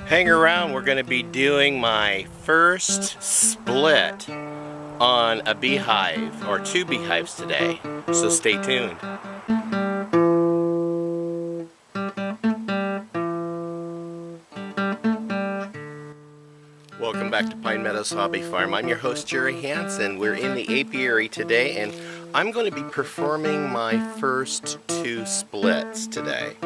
Hang around, we're going to be doing my first split on a beehive, or 2 beehives today, so stay tuned. Welcome back to Pine Meadows Hobby Farm. I'm your host Jerry Hansen. We're in the apiary today and I'm going to be performing my first 2 splits today.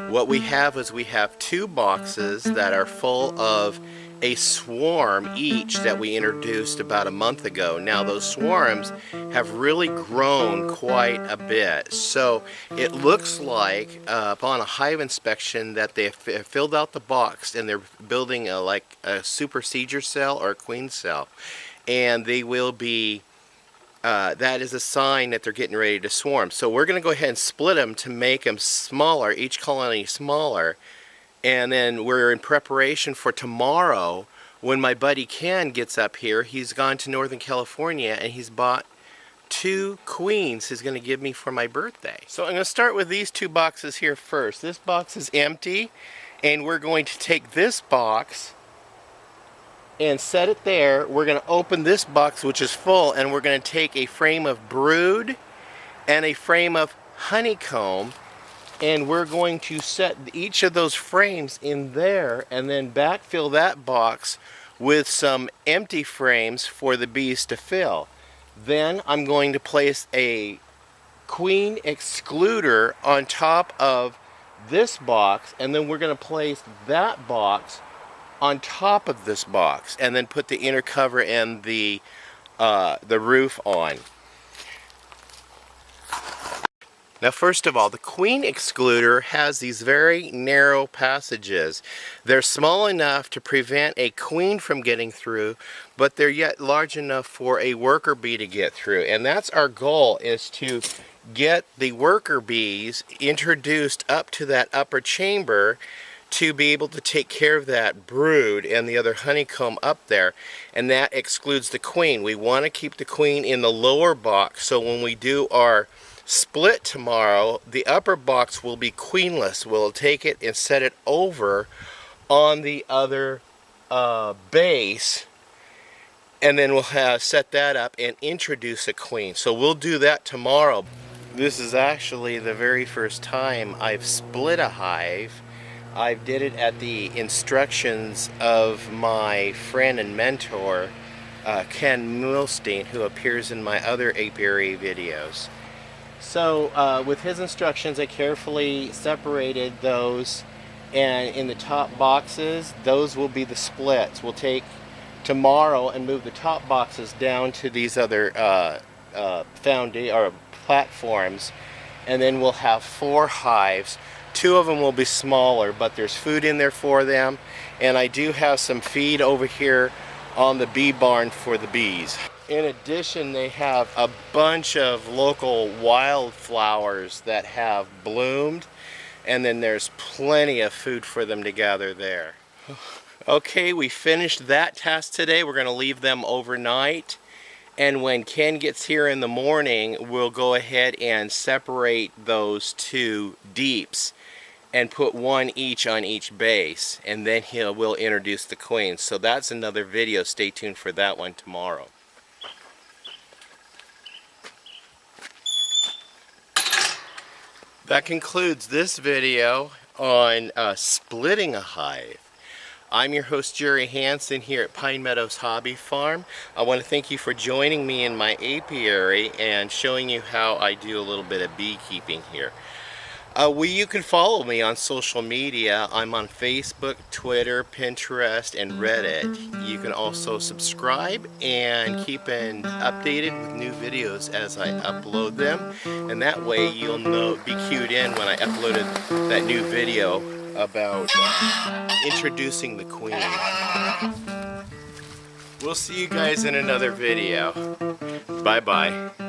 What we have is we have 2 boxes that are full of a swarm each that we introduced about a month ago. Now those swarms have really grown quite a bit, so it looks like upon a hive inspection that they have filled out the box and they're building like a supersedure cell or a queen cell, and they will be that is a sign that they're getting ready to swarm. So we're going to go ahead and split them to make them smaller, each colony smaller. And then we're in preparation for tomorrow when my buddy Ken gets up here. He's gone to Northern California and he's bought 2 queens he's going to give me for my birthday. So I'm going to start with these 2 boxes here first. This box is empty and we're going to take this box and set it there. We're going to open this box, which is full, and we're going to take a frame of brood and a frame of honeycomb, and we're going to set each of those frames in there and then backfill that box with some empty frames for the bees to fill. Then I'm going to place a queen excluder on top of this box, and then we're going to place that box on top of this box and then put the inner cover and the roof on. Now first of all, the queen excluder has these very narrow passages. They're small enough to prevent a queen from getting through, but they're yet large enough for a worker bee to get through. And that's our goal, is to get the worker bees introduced up to that upper chamber to be able to take care of that brood and the other honeycomb up there, and that excludes the queen. We want to keep the queen in the lower box, so when we do our split tomorrow, the upper box will be queenless. We'll take it and set it over on the other base, and then we'll set that up and introduce a queen. So we'll do that tomorrow. This is actually the very first time I've split a hive. I did it at the instructions of my friend and mentor, Ken Milstein, who appears in my other apiary videos. So with his instructions, I carefully separated those, and in the top boxes, those will be the splits. We'll take tomorrow and move the top boxes down to these other platforms, and then we'll have 4 hives. 2 of them will be smaller, but there's food in there for them, and I do have some feed over here on the bee barn for the bees. In addition, they have a bunch of local wildflowers that have bloomed, and then there's plenty of food for them to gather there. Okay, we finished that task today. We're going to leave them overnight, and when Ken gets here in the morning, we'll go ahead and separate those 2 deeps and put 1 each on each base, and then we'll introduce the queen. So that's another video. Stay tuned for that one tomorrow. That concludes this video on splitting a hive. I'm your host Jerry Hansen here at Pine Meadows Hobby Farm. I want to thank you for joining me in my apiary and showing you how I do a little bit of beekeeping here. You can follow me on social media. I'm on Facebook, Twitter, Pinterest, and Reddit. You can also subscribe and keep updated with new videos as I upload them. And that way you'll be cued in when I uploaded that new video about introducing the queen. We'll see you guys in another video. Bye-bye.